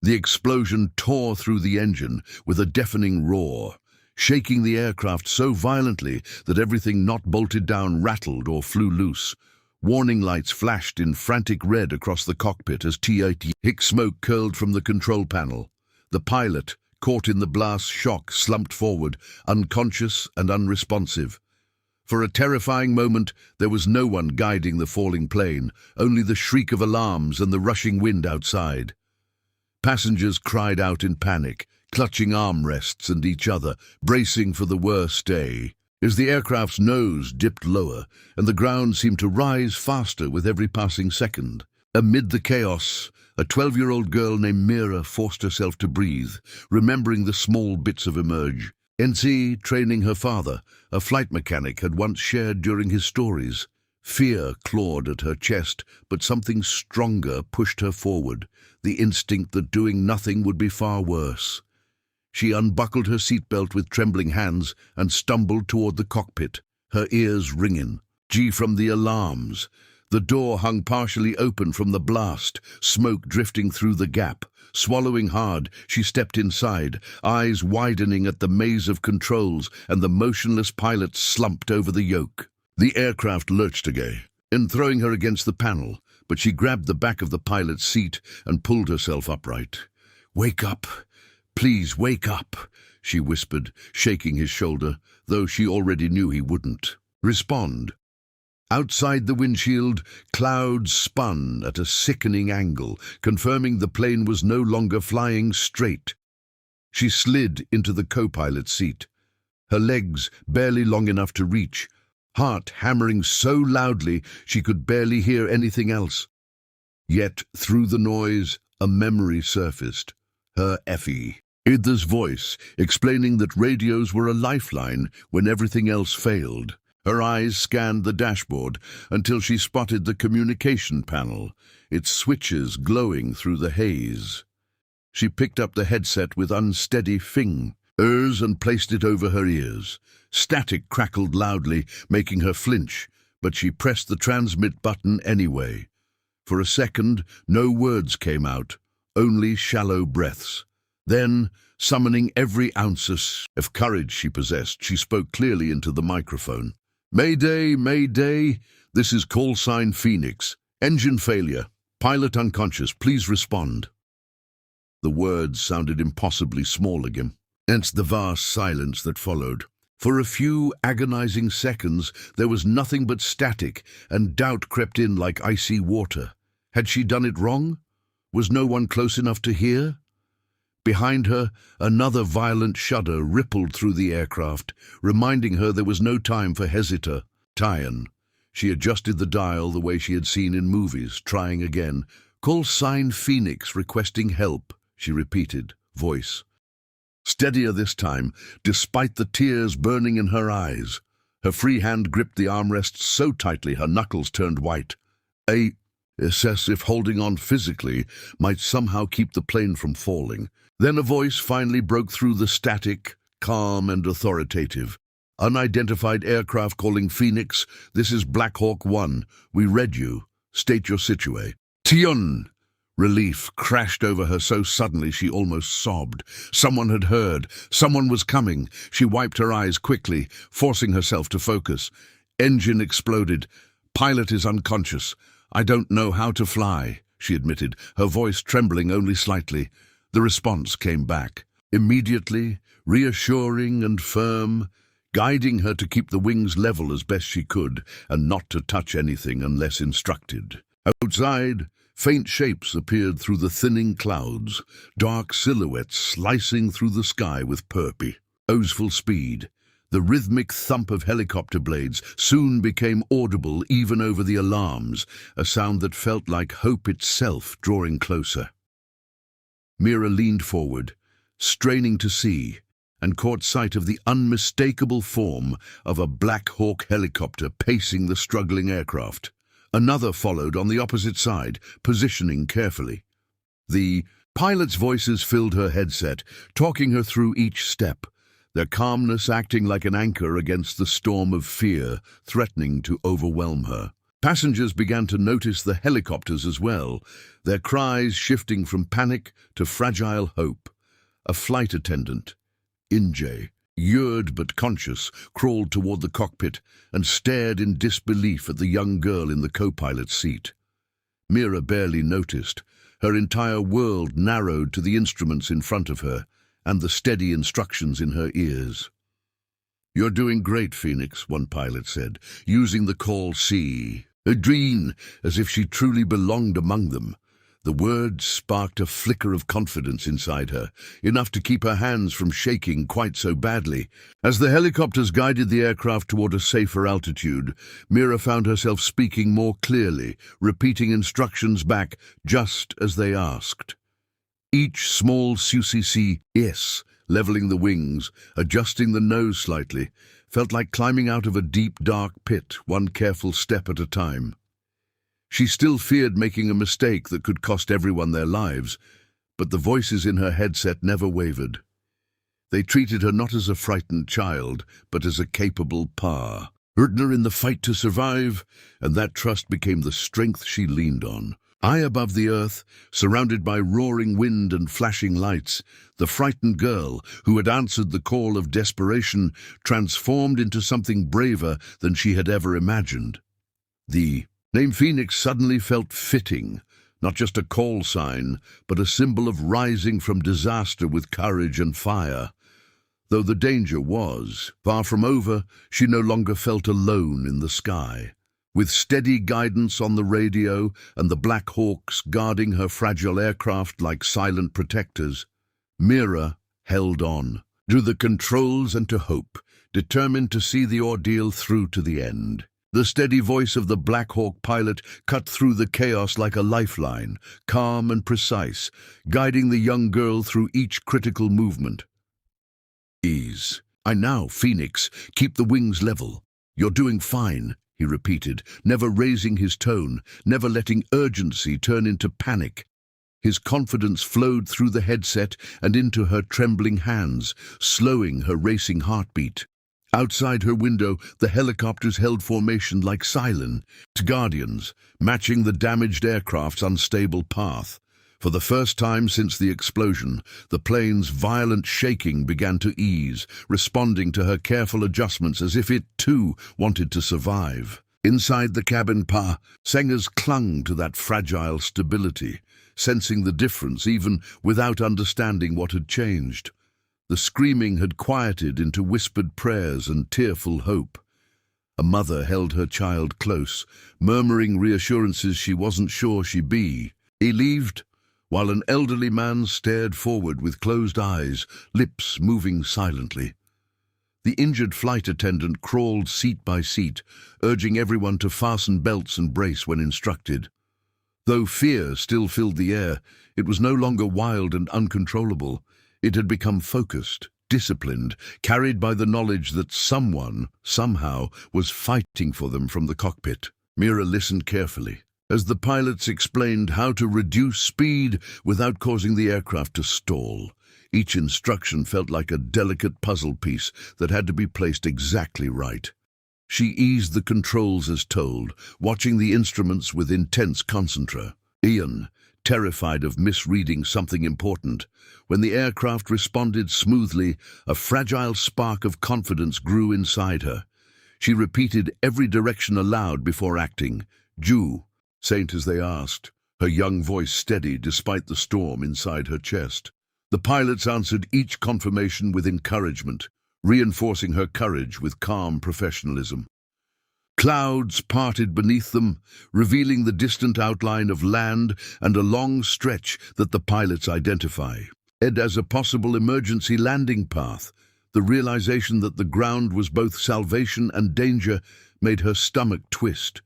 The explosion tore through the engine with a deafening roar, shaking the aircraft so violently that everything not bolted down rattled or flew loose. Warning lights flashed in frantic red across the cockpit as thick smoke curled from the control panel. The pilot, caught in the blast shock, slumped forward, unconscious and unresponsive. For a terrifying moment, there was no one guiding the falling plane, only the shriek of alarms and the rushing wind outside. Passengers cried out in panic, clutching armrests and each other, bracing for the worst day. As the aircraft's nose dipped lower, and the ground seemed to rise faster with every passing second. Amid the chaos, a 12-year-old girl named Mira forced herself to breathe, remembering the small bits of emerge. NC training her father, a flight mechanic, had once shared during his stories. Fear clawed at her chest, but something stronger pushed her forward, the instinct that doing nothing would be far worse. She unbuckled her seatbelt with trembling hands and stumbled toward the cockpit, her ears ringing. From the alarms. The door hung partially open from the blast, smoke drifting through the gap. Swallowing hard, she stepped inside, eyes widening at the maze of controls and the motionless pilot slumped over the yoke. The aircraft lurched again, throwing her against the panel, but she grabbed the back of the pilot's seat and pulled herself upright. "Wake up! Please wake up," she whispered, shaking his shoulder, though she already knew he wouldn't respond. Outside the windshield, clouds spun at a sickening angle, confirming the plane was no longer flying straight. She slid into the co-pilot's seat, her legs barely long enough to reach, heart hammering so loudly she could barely hear anything else. Yet, through the noise, a memory surfaced. Her Effie. Idha's voice, explaining that radios were a lifeline when everything else failed. Her eyes scanned the dashboard until she spotted the communication panel, its switches glowing through the haze. She picked up the headset with unsteady fingers and placed it over her ears. Static crackled loudly, making her flinch, but she pressed the transmit button anyway. For a second, no words came out, only shallow breaths. Then, summoning every ounce of courage she possessed, she spoke clearly into the microphone. "Mayday, Mayday, this is call sign Phoenix. Engine failure. Pilot unconscious. Please respond." The words sounded impossibly small again, hence the vast silence that followed. For a few agonizing seconds, there was nothing but static, and doubt crept in like icy water. Had she done it wrong? Was no one close enough to hear? Behind her, another violent shudder rippled through the aircraft, reminding her there was no time for hesitation. She adjusted the dial the way she had seen in movies, trying again. "Call sign Phoenix requesting help," she repeated, voice steadier this time, despite the tears burning in her eyes. Her free hand gripped the armrests so tightly her knuckles turned white. As if holding on physically might somehow keep the plane from falling. Then a voice finally broke through the static, calm and authoritative. "Unidentified aircraft calling Phoenix. This is Black Hawk 1. We read you. State your situation." Relief crashed over her so suddenly she almost sobbed. Someone had heard. Someone was coming. She wiped her eyes quickly, forcing herself to focus. "Engine exploded. Pilot is unconscious. I don't know how to fly," she admitted, her voice trembling only slightly. The response came back, immediately, reassuring and firm, guiding her to keep the wings level as best she could and not to touch anything unless instructed. Outside, faint shapes appeared through the thinning clouds, dark silhouettes slicing through the sky with purposeful speed. The rhythmic thump of helicopter blades soon became audible even over the alarms, a sound that felt like hope itself drawing closer. Mira leaned forward, straining to see, and caught sight of the unmistakable form of a Black Hawk helicopter pacing the struggling aircraft. Another followed on the opposite side, positioning carefully. The pilot's voices filled her headset, talking her through each step, their calmness acting like an anchor against the storm of fear threatening to overwhelm her. Passengers began to notice the helicopters as well, their cries shifting from panic to fragile hope. A flight attendant, Injay, lured but conscious, crawled toward the cockpit and stared in disbelief at the young girl in the co-pilot's seat. Mira barely noticed. Her entire world narrowed to the instruments in front of her and the steady instructions in her ears. "You're doing great, Phoenix," one pilot said, using the call C. Adrene, as if she truly belonged among them. The words sparked a flicker of confidence inside her, enough to keep her hands from shaking quite so badly. As the helicopters guided the aircraft toward a safer altitude, Mira found herself speaking more clearly, repeating instructions back just as they asked. Each small CCC "yes," leveling the wings, adjusting the nose slightly, felt like climbing out of a deep, dark pit, one careful step at a time. She still feared making a mistake that could cost everyone their lives, but the voices in her headset never wavered. They treated her not as a frightened child, but as a capable partner in the fight to survive, and that trust became the strength she leaned on. High above the earth, surrounded by roaring wind and flashing lights, the frightened girl, who had answered the call of desperation, transformed into something braver than she had ever imagined. The name Phoenix suddenly felt fitting, not just a call sign, but a symbol of rising from disaster with courage and fire. Though the danger was far from over, she no longer felt alone in the sky. With steady guidance on the radio and the Black Hawks guarding her fragile aircraft like silent protectors, Mira held on, to the controls and to hope, determined to see the ordeal through to the end. The steady voice of the Black Hawk pilot cut through the chaos like a lifeline, calm and precise, guiding the young girl through each critical movement. "Ease. I now, Phoenix, keep the wings level. You're doing fine," he repeated, never raising his tone, never letting urgency turn into panic. His confidence flowed through the headset and into her trembling hands, slowing her racing heartbeat. Outside her window, the helicopters held formation like silent guardians, matching the damaged aircraft's unstable path. For the first time since the explosion, the plane's violent shaking began to ease, responding to her careful adjustments as if it, too, wanted to survive. Inside the cabin, passengers clung to that fragile stability, sensing the difference even without understanding what had changed. The screaming had quieted into whispered prayers and tearful hope. A mother held her child close, murmuring reassurances she wasn't sure she'd be relieved, while an elderly man stared forward with closed eyes, lips moving silently. The injured flight attendant crawled seat by seat, urging everyone to fasten belts and brace when instructed. Though fear still filled the air, it was no longer wild and uncontrollable. It had become focused, disciplined, carried by the knowledge that someone, somehow, was fighting for them from the cockpit. Mira listened carefully, as the pilots explained how to reduce speed without causing the aircraft to stall. Each instruction felt like a delicate puzzle piece that had to be placed exactly right. She eased the controls as told, watching the instruments with intense concentration, terrified of misreading something important. When the aircraft responded smoothly, a fragile spark of confidence grew inside her. She repeated every direction aloud before acting. "Ju," saint as they asked, her young voice steady despite the storm inside her chest. The pilots answered each confirmation with encouragement, reinforcing her courage with calm professionalism. Clouds parted beneath them, revealing the distant outline of land and a long stretch that the pilots identified as a possible emergency landing path. The realization that the ground was both salvation and danger made her stomach twist.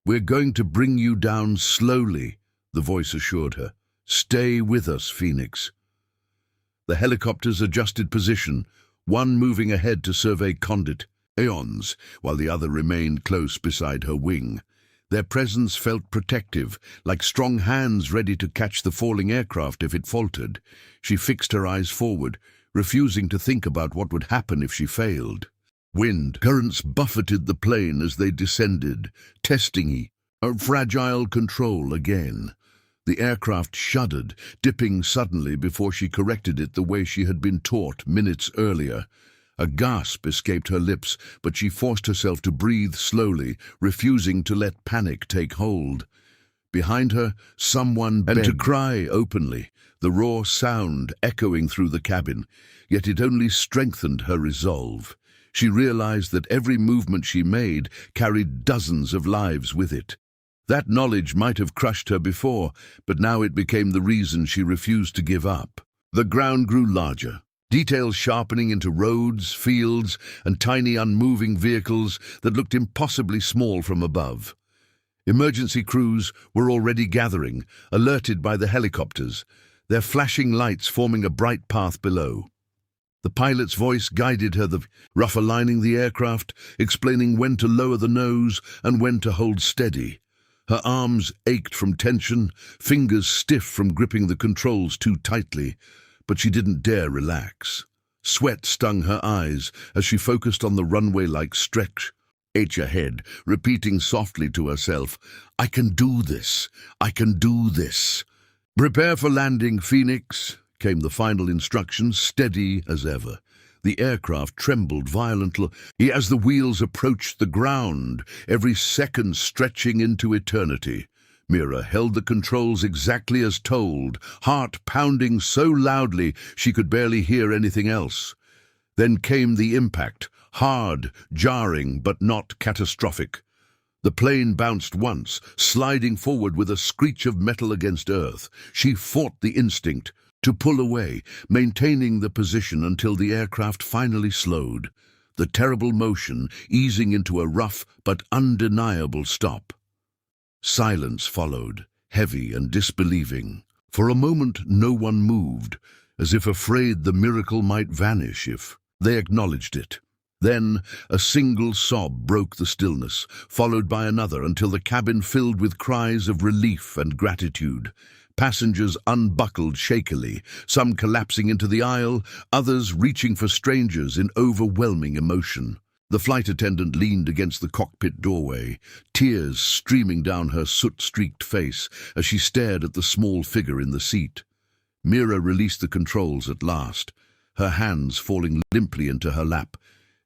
"We're going to bring you down slowly," the voice assured her. "Stay with us, Phoenix." The helicopters adjusted position, one moving ahead to survey Condit, Aeons, while the other remained close beside her wing. Their presence felt protective, like strong hands ready to catch the falling aircraft if it faltered. She fixed her eyes forward, refusing to think about what would happen if she failed. Wind currents buffeted the plane as they descended, testing a fragile control again. The aircraft shuddered, dipping suddenly before she corrected it the way she had been taught minutes earlier. A gasp escaped her lips, but she forced herself to breathe slowly, refusing to let panic take hold. Behind her, someone begged, and to cry openly, the raw sound echoing through the cabin, yet it only strengthened her resolve. She realized that every movement she made carried dozens of lives with it. That knowledge might have crushed her before, but now it became the reason she refused to give up. The ground grew larger, details sharpening into roads, fields, and tiny unmoving vehicles that looked impossibly small from above. Emergency crews were already gathering, alerted by the helicopters, their flashing lights forming a bright path below. The pilot's voice guided her, the rough aligning the aircraft, explaining when to lower the nose and when to hold steady. Her arms ached from tension, fingers stiff from gripping the controls too tightly, but she didn't dare relax. Sweat stung her eyes as she focused on the runway-like stretch ahead, repeating softly to herself, "I can do this, I can do this." "Prepare for landing, Phoenix," came the final instructions, steady as ever. The aircraft trembled violently as the wheels approached the ground, every second stretching into eternity. Mira held the controls exactly as told, heart pounding so loudly she could barely hear anything else. Then came the impact, hard, jarring, but not catastrophic. The plane bounced once, sliding forward with a screech of metal against earth. She fought the instinct to pull away, maintaining the position until the aircraft finally slowed, the terrible motion easing into a rough but undeniable stop. Silence followed, heavy and disbelieving. For a moment no one moved, as if afraid the miracle might vanish if they acknowledged it. Then a single sob broke the stillness, followed by another until the cabin filled with cries of relief and gratitude. Passengers unbuckled shakily, some collapsing into the aisle, others reaching for strangers in overwhelming emotion. The flight attendant leaned against the cockpit doorway, tears streaming down her soot-streaked face as she stared at the small figure in the seat. Mira released the controls at last, her hands falling limply into her lap,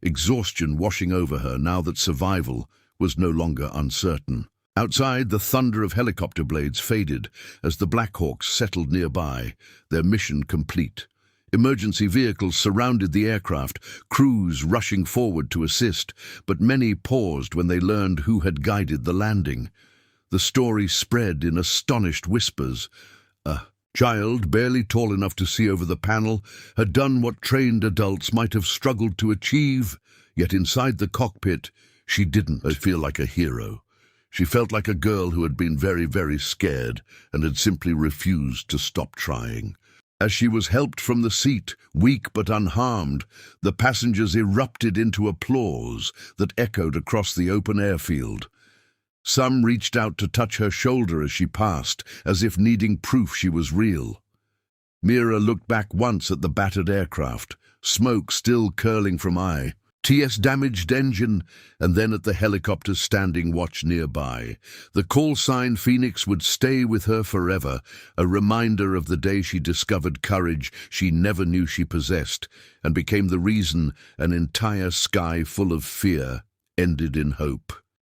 exhaustion washing over her now that survival was no longer uncertain. Outside, the thunder of helicopter blades faded as the Black Hawks settled nearby, their mission complete. Emergency vehicles surrounded the aircraft, crews rushing forward to assist, but many paused when they learned who had guided the landing. The story spread in astonished whispers. A child, barely tall enough to see over the panel, had done what trained adults might have struggled to achieve, yet inside the cockpit, she didn't feel like a hero. She felt like a girl who had been very, very scared and had simply refused to stop trying. As she was helped from the seat, weak but unharmed, the passengers erupted into applause that echoed across the open airfield. Some reached out to touch her shoulder as she passed, as if needing proof she was real. Mira looked back once at the battered aircraft, smoke still curling from eye, damaged engine, and then at the helicopter standing watch nearby. The call sign Phoenix would stay with her forever, a reminder of the day she discovered courage she never knew she possessed, and became the reason an entire sky full of fear ended in hope.